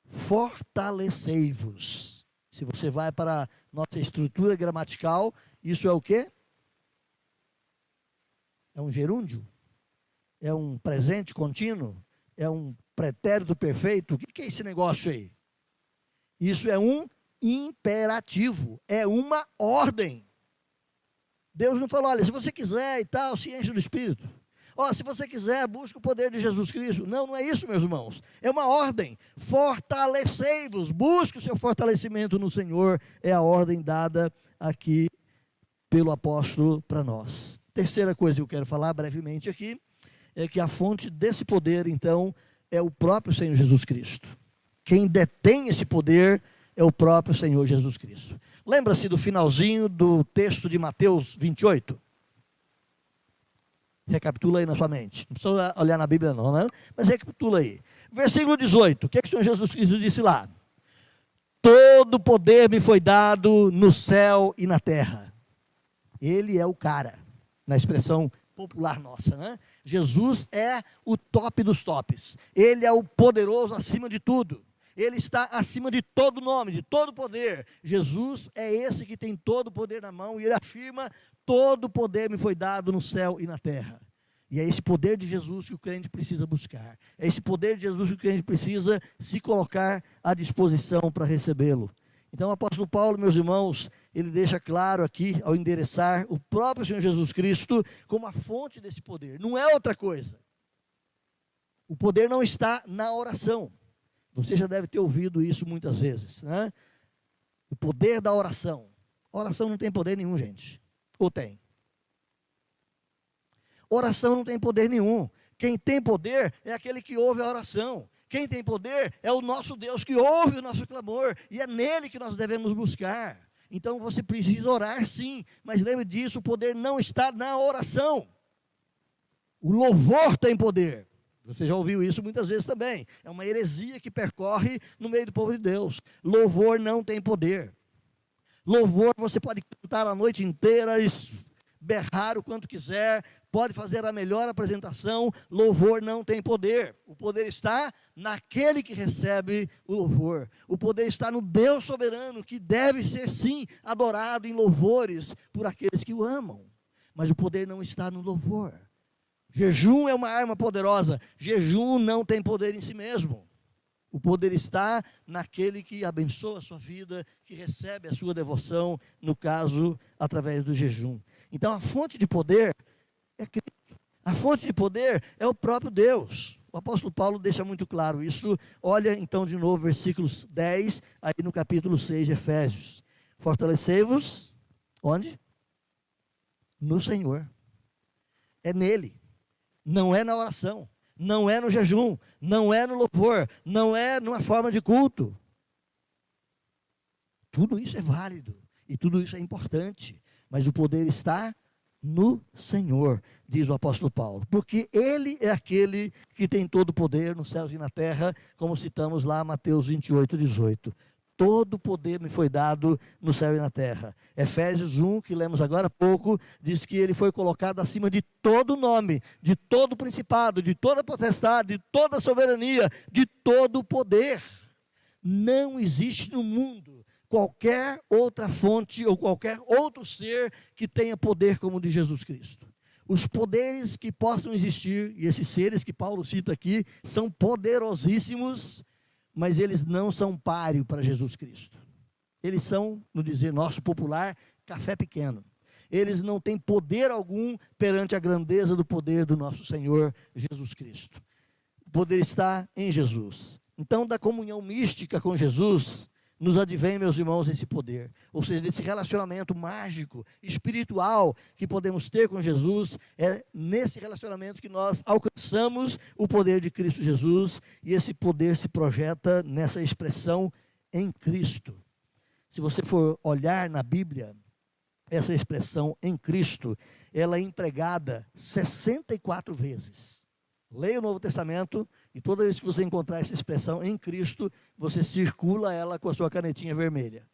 Fortalecei-vos. Se você vai para a nossa estrutura gramatical, isso é o quê? É um gerúndio? É um presente contínuo? É um pretérito perfeito? O que é esse negócio aí? Isso é um imperativo, é uma ordem. Deus não falou, olha, se você quiser e tal, se enche do Espírito. Ó, se você quiser, busque o poder de Jesus Cristo. Não, não é isso, meus irmãos. É uma ordem. Fortalecei-vos, busque o seu fortalecimento no Senhor. É a ordem dada aqui pelo apóstolo para nós. Terceira coisa que eu quero falar brevemente aqui, é que a fonte desse poder, então, é o próprio Senhor Jesus Cristo. Quem detém esse poder é o próprio Senhor Jesus Cristo. Lembra-se do finalzinho do texto de Mateus 28? Recapitula aí na sua mente. Não precisa olhar na Bíblia não, né? Mas recapitula aí. Versículo 18. O que é que o Senhor Jesus Cristo disse lá? Todo poder me foi dado no céu e na terra. Ele é o cara, na expressão popular nossa, né? Jesus é o top dos tops. Ele é o poderoso acima de tudo. Ele está acima de todo nome, de todo poder. Jesus é esse que tem todo o poder na mão e ele afirma: todo o poder me foi dado no céu e na terra. E é esse poder de Jesus que o crente precisa buscar. É esse poder de Jesus que o crente precisa se colocar à disposição para recebê-lo. Então o apóstolo Paulo, meus irmãos, ele deixa claro aqui, ao endereçar o próprio Senhor Jesus Cristo como a fonte desse poder. Não é outra coisa. O poder não está na oração. Você já deve ter ouvido isso muitas vezes, né? O poder da oração. A oração não tem poder nenhum, gente. Ou tem? Oração não tem poder nenhum. Quem tem poder é aquele que ouve a oração. Quem tem poder é o nosso Deus que ouve o nosso clamor. E é nele que nós devemos buscar. Então você precisa orar sim. Mas lembre disso, o poder não está na oração. O louvor tem poder. Você já ouviu isso muitas vezes também. É uma heresia que percorre no meio do povo de Deus. Louvor não tem poder. Louvor você pode cantar a noite inteira, berrar o quanto quiser, pode fazer a melhor apresentação. Louvor não tem poder. O poder está naquele que recebe o louvor. O poder está no Deus soberano, que deve ser sim adorado em louvores por aqueles que o amam. Mas o poder não está no louvor. Jejum é uma arma poderosa. Jejum não tem poder em si mesmo. O poder está naquele que abençoa a sua vida, que recebe a sua devoção, no caso, através do jejum. Então a fonte de poder é Cristo. A fonte de poder é o próprio Deus. O apóstolo Paulo deixa muito claro isso. Olha então de novo versículos 10, aí no capítulo 6 de Efésios. Fortalecei-vos, onde? No Senhor. É nele. Não é na oração, não é no jejum, não é no louvor, não é numa forma de culto. Tudo isso é válido e tudo isso é importante, mas o poder está no Senhor, diz o apóstolo Paulo, porque Ele é aquele que tem todo o poder nos céus e na terra, como citamos lá Mateus 28:18. Todo poder me foi dado no céu e na terra. Efésios 1, que lemos agora há pouco, diz que ele foi colocado acima de todo nome, de todo principado, de toda potestade, de toda soberania, de todo poder. Não existe no mundo qualquer outra fonte ou qualquer outro ser que tenha poder como o de Jesus Cristo. Os poderes que possam existir, e esses seres que Paulo cita aqui, são poderosíssimos, mas eles não são páreo para Jesus Cristo. Eles são, no dizer nosso popular, café pequeno. Eles não têm poder algum perante a grandeza do poder do nosso Senhor Jesus Cristo. O poder está em Jesus. Então, da comunhão mística com Jesus, nos advém, meus irmãos, esse poder. Ou seja, esse relacionamento mágico, espiritual, que podemos ter com Jesus. É nesse relacionamento que nós alcançamos o poder de Cristo Jesus. E esse poder se projeta nessa expressão em Cristo. Se você for olhar na Bíblia, essa expressão em Cristo, ela é empregada 64 vezes. Leia o Novo Testamento e toda vez que você encontrar essa expressão em Cristo, você circula ela com a sua canetinha vermelha.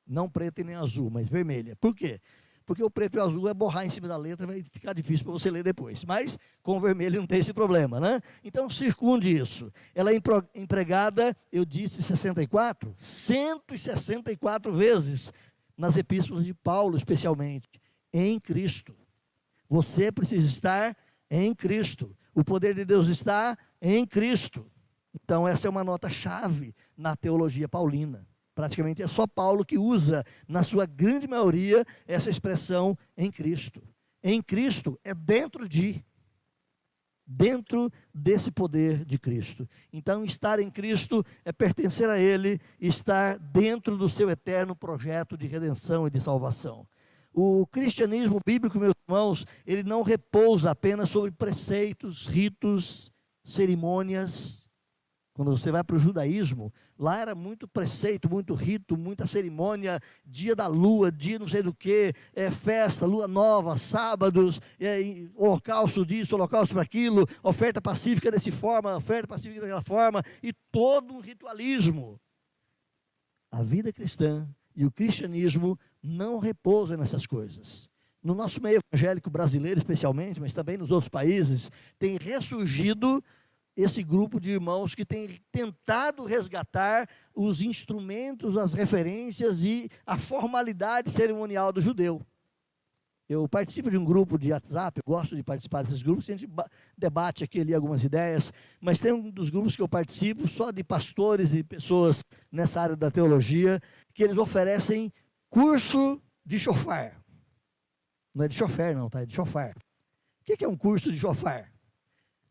Não preta e nem azul, mas vermelha. Por quê? Porque o preto e o azul é borrar em cima da letra, vai ficar difícil para você ler depois. Mas com o vermelho não tem esse problema, né? Então circunde isso. Ela é empregada, eu disse 64, 164 vezes nas epístolas de Paulo, especialmente, em Cristo. Você precisa estar em Cristo. O poder de Deus está em Cristo. Então essa é uma nota-chave na teologia paulina. Praticamente é só Paulo que usa, na sua grande maioria, essa expressão em Cristo. Em Cristo é dentro desse poder de Cristo. Então, estar em Cristo é pertencer a Ele, estar dentro do seu eterno projeto de redenção e de salvação. O cristianismo bíblico, meus irmãos, ele não repousa apenas sobre preceitos, ritos, cerimônias. Quando você vai para o judaísmo, lá era muito preceito, muito rito, muita cerimônia, dia da lua, dia não sei do que, festa, lua nova, sábados, holocausto disso, holocausto para aquilo, oferta pacífica dessa forma, oferta pacífica daquela forma, e todo um ritualismo. A vida cristã e o cristianismo não repousam nessas coisas. No nosso meio evangélico brasileiro especialmente, mas também nos outros países, tem ressurgido esse grupo de irmãos que tem tentado resgatar os instrumentos, as referências e a formalidade cerimonial do judeu. Eu participo de um grupo de WhatsApp, eu gosto de participar desses grupos, a gente debate aqui ali algumas ideias, mas tem um dos grupos que eu participo, só de pastores e pessoas nessa área da teologia, que eles oferecem curso de chofar. Não é de chofer não, tá? É de chofar. O que é um curso de chofar?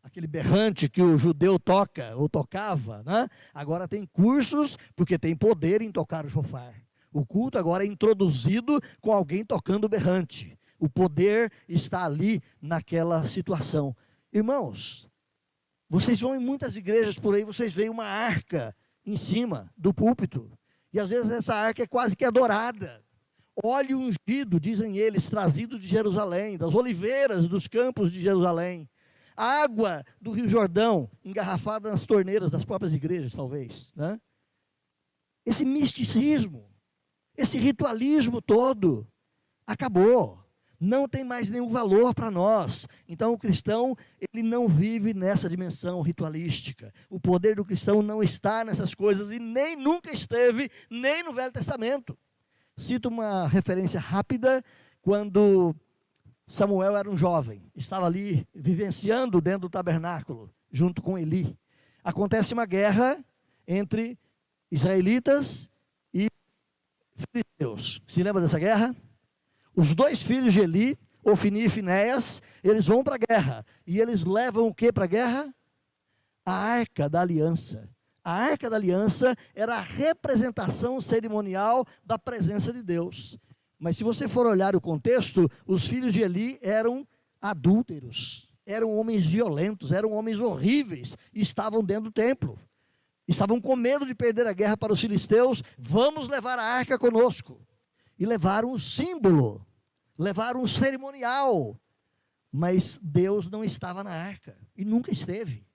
Aquele berrante que o judeu toca, ou tocava, né? Agora tem cursos, porque tem poder em tocar o chofar. O culto agora é introduzido com alguém tocando o berrante. O poder está ali naquela situação. Irmãos, vocês vão em muitas igrejas por aí, vocês veem uma arca em cima do púlpito. E às vezes essa arca é quase que adorada. Óleo ungido, dizem eles, trazido de Jerusalém, das oliveiras dos campos de Jerusalém. A água do Rio Jordão, engarrafada nas torneiras das próprias igrejas, talvez. Né? Esse misticismo, esse ritualismo todo, acabou. Não tem mais nenhum valor para nós. Então o cristão, ele não vive nessa dimensão ritualística. O poder do cristão não está nessas coisas e nem nunca esteve, nem no Velho Testamento. Cito uma referência rápida, quando Samuel era um jovem, estava ali vivenciando dentro do tabernáculo, junto com Eli. Acontece uma guerra entre israelitas e filisteus. Se lembra dessa guerra? Os dois filhos de Eli, Ofni e Finéias, eles vão para a guerra. E eles levam o que para a guerra? A Arca da Aliança. A Arca da Aliança era a representação cerimonial da presença de Deus. Mas se você for olhar o contexto, os filhos de Eli eram adúlteros, eram homens violentos, eram homens horríveis, e estavam dentro do templo. Estavam com medo de perder a guerra para os filisteus. Vamos levar a arca conosco. E levaram um símbolo, levaram um cerimonial. Mas Deus não estava na arca, e nunca esteve.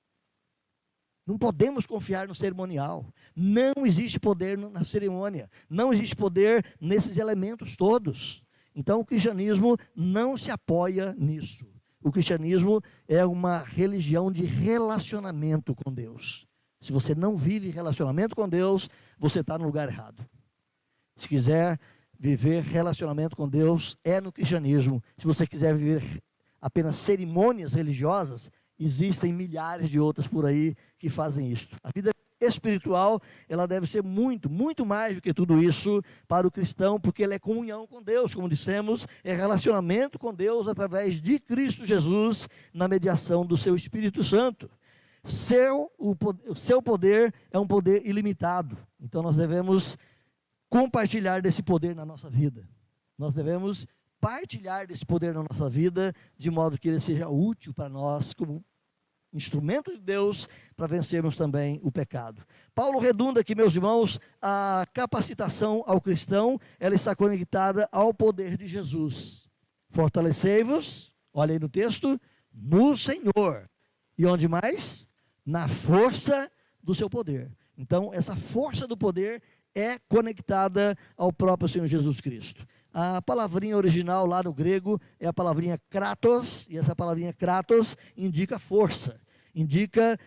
Não podemos confiar no cerimonial. Não existe poder na cerimônia. Não existe poder nesses elementos todos. Então o cristianismo não se apoia nisso. O cristianismo é uma religião de relacionamento com Deus. Se você não vive relacionamento com Deus, você está no lugar errado. Se quiser viver relacionamento com Deus, é no cristianismo. Se você quiser viver apenas cerimônias religiosas, existem milhares de outras por aí que fazem isso. A vida espiritual, ela deve ser muito, muito mais do que tudo isso para o cristão, porque ela é comunhão com Deus, como dissemos, é relacionamento com Deus através de Cristo Jesus, na mediação do seu Espírito Santo. O seu poder é um poder ilimitado, então nós devemos compartilhar desse poder na nossa vida. Nós devemos partilhar desse poder na nossa vida, de modo que ele seja útil para nós, como instrumento de Deus para vencermos também o pecado. Paulo redunda aqui, meus irmãos, a capacitação ao cristão, ela está conectada ao poder de Jesus. Fortalecei-vos, olha aí no texto, no Senhor. E onde mais? Na força do seu poder. Então, essa força do poder é conectada ao próprio Senhor Jesus Cristo. A palavrinha original lá no grego é a palavrinha kratos, e essa palavrinha kratos indica força, indica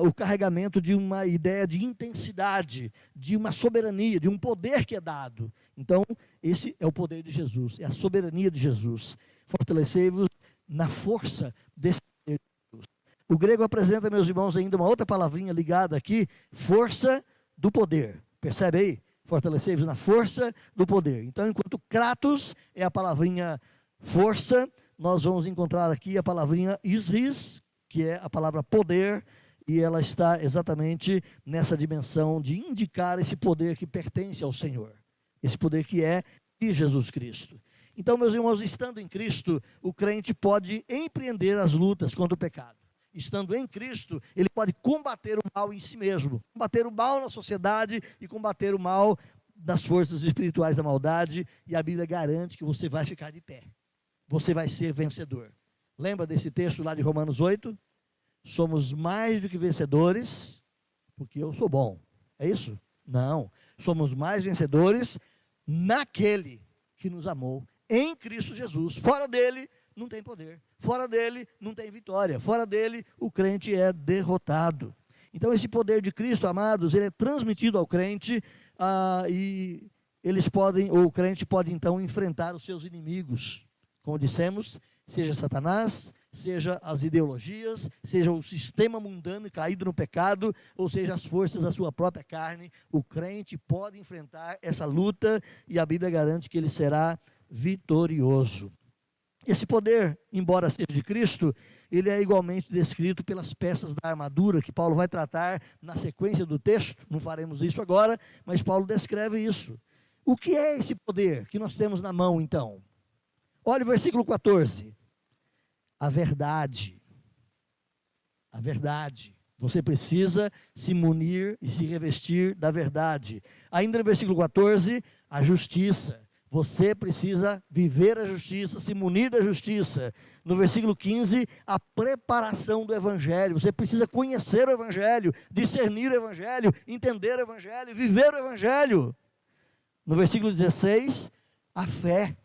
o carregamento de uma ideia de intensidade, de uma soberania, de um poder que é dado. Então, esse é o poder de Jesus, é a soberania de Jesus. Fortalecei-vos na força desse poder de Jesus. O grego apresenta, meus irmãos, ainda uma outra palavrinha ligada aqui, força do poder. Percebe aí? Fortalecei-vos na força do poder. Então, enquanto kratos é a palavrinha força, nós vamos encontrar aqui a palavrinha isris, que é a palavra poder, e ela está exatamente nessa dimensão de indicar esse poder que pertence ao Senhor, esse poder que é de Jesus Cristo. Então, meus irmãos, estando em Cristo, o crente pode empreender as lutas contra o pecado. Estando em Cristo, ele pode combater o mal em si mesmo, combater o mal na sociedade e combater o mal das forças espirituais da maldade, e a Bíblia garante que você vai ficar de pé, você vai ser vencedor. Lembra desse texto lá de Romanos 8? Somos mais do que vencedores, porque eu sou bom, é isso? Não, somos mais vencedores naquele que nos amou, em Cristo Jesus. Fora dele não tem poder, fora dele não tem vitória, fora dele o crente é derrotado. Então esse poder de Cristo, amados, ele é transmitido ao crente, e o crente pode então enfrentar os seus inimigos, como dissemos, seja Satanás, seja as ideologias, seja o sistema mundano caído no pecado, ou seja as forças da sua própria carne. O crente pode enfrentar essa luta, e a Bíblia garante que ele será vitorioso. Esse poder, embora seja de Cristo, ele é igualmente descrito pelas peças da armadura, que Paulo vai tratar na sequência do texto. Não faremos isso agora, mas Paulo descreve isso. O que é esse poder que nós temos na mão, então? Olha o versículo 14. A verdade. A verdade. Você precisa se munir e se revestir da verdade. Ainda no versículo 14, a justiça. Você precisa viver a justiça, se munir da justiça. No versículo 15, a preparação do Evangelho. Você precisa conhecer o Evangelho, discernir o Evangelho, entender o Evangelho, viver o Evangelho. No versículo 16, a fé.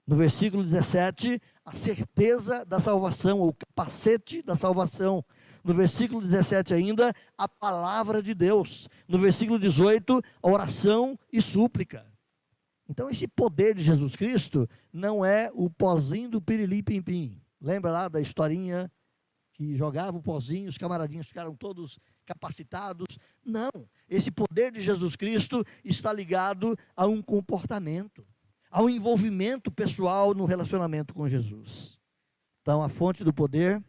No versículo 17, a certeza da salvação, ou capacete da salvação. No versículo 17 ainda, a palavra de Deus. No versículo 18, a oração e súplica. Então esse poder de Jesus Cristo não é o pozinho do pirili-pim-pim. Lembra lá da historinha que jogava o pozinho, os camaradinhos ficaram todos capacitados? Não, esse poder de Jesus Cristo está ligado a um comportamento, ao envolvimento pessoal no relacionamento com Jesus. Então a fonte do poder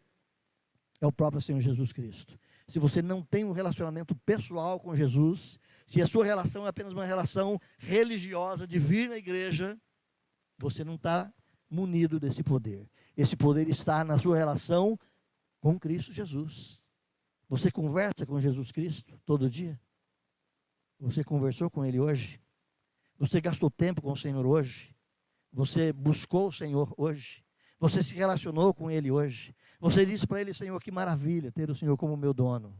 é o próprio Senhor Jesus Cristo. Se você não tem um relacionamento pessoal com Jesus, se a sua relação é apenas uma relação religiosa de vir na igreja, você não está munido desse poder. Esse poder está na sua relação com Cristo Jesus. Você conversa com Jesus Cristo todo dia? Você conversou com Ele hoje? Você gastou tempo com o Senhor hoje? Você buscou o Senhor hoje? Você se relacionou com Ele hoje? Você disse para Ele: Senhor, que maravilha ter o Senhor como meu dono.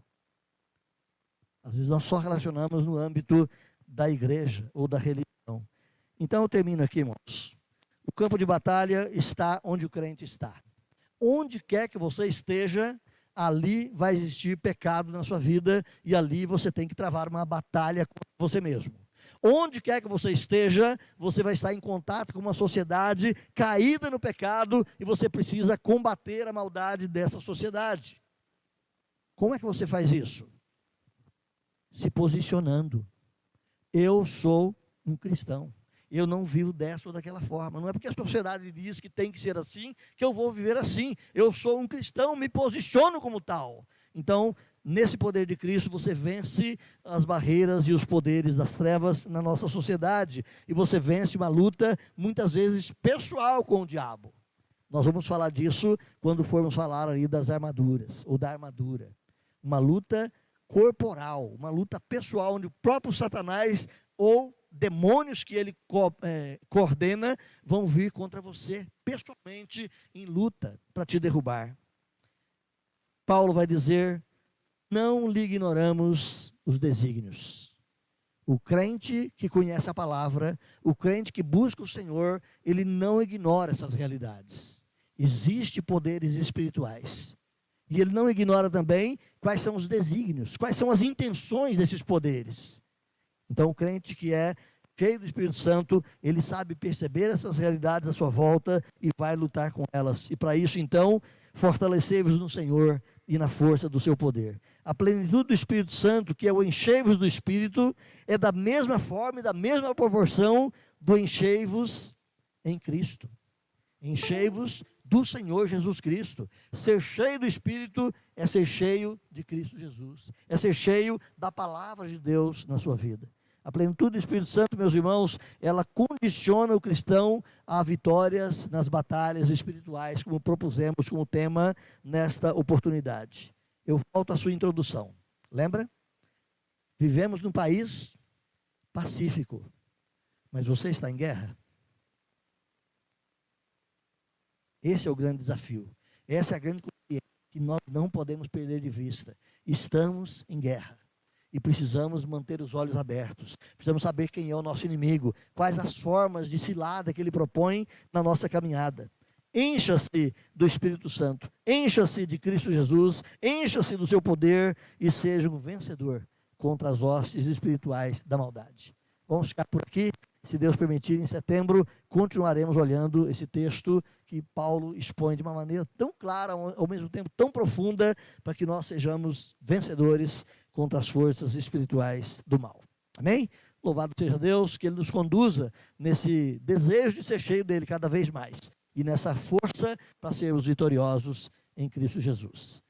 Às vezes nós só relacionamos no âmbito da igreja ou da religião. Então eu termino aqui, irmãos. O campo de batalha está onde o crente está. Onde quer que você esteja, ali vai existir pecado na sua vida, e ali você tem que travar uma batalha com você mesmo. Onde quer que você esteja, você vai estar em contato com uma sociedade caída no pecado, e você precisa combater a maldade dessa sociedade. Como é que você faz isso? Se posicionando. Eu sou um cristão. Eu não vivo dessa ou daquela forma. Não é porque a sociedade diz que tem que ser assim, que eu vou viver assim. Eu sou um cristão, me posiciono como tal. Então, nesse poder de Cristo, você vence as barreiras e os poderes das trevas na nossa sociedade. E você vence uma luta, muitas vezes, pessoal com o diabo. Nós vamos falar disso quando formos falar ali das armaduras, ou da armadura. Uma luta corporal, uma luta pessoal, onde o próprio Satanás ou demônios que ele coordena vão vir contra você, pessoalmente, em luta, para te derrubar. Paulo vai dizer, não lhe ignoramos os desígnios. O crente que conhece a palavra, o crente que busca o Senhor, ele não ignora essas realidades. Existem poderes espirituais. E ele não ignora também quais são os desígnios, quais são as intenções desses poderes. Então o crente que é cheio do Espírito Santo, ele sabe perceber essas realidades à sua volta e vai lutar com elas. E para isso então, fortalecei-vos no Senhor e na força do seu poder. A plenitude do Espírito Santo, que é o enchei-vos do Espírito, é da mesma forma e da mesma proporção do enchei-vos em Cristo. Enchei-vos do Senhor Jesus Cristo. Ser cheio do Espírito é ser cheio de Cristo Jesus. É ser cheio da palavra de Deus na sua vida. A plenitude do Espírito Santo, meus irmãos, ela condiciona o cristão a vitórias nas batalhas espirituais, como propusemos como tema nesta oportunidade. Eu volto à sua introdução. Lembra? Vivemos num país pacífico, mas você está em guerra? Esse é o grande desafio. Essa é a grande coisa que nós não podemos perder de vista. Estamos em guerra. E precisamos manter os olhos abertos. Precisamos saber quem é o nosso inimigo. Quais as formas de cilada que ele propõe na nossa caminhada. Encha-se do Espírito Santo. Encha-se de Cristo Jesus. Encha-se do seu poder. E seja um vencedor contra as hostes espirituais da maldade. Vamos ficar por aqui. Se Deus permitir, em setembro, continuaremos olhando esse texto que Paulo expõe de uma maneira tão clara, ao mesmo tempo tão profunda, para que nós sejamos vencedores contra as forças espirituais do mal. Amém? Louvado seja Deus, que Ele nos conduza nesse desejo de ser cheio dEle cada vez mais, e nessa força para sermos vitoriosos em Cristo Jesus.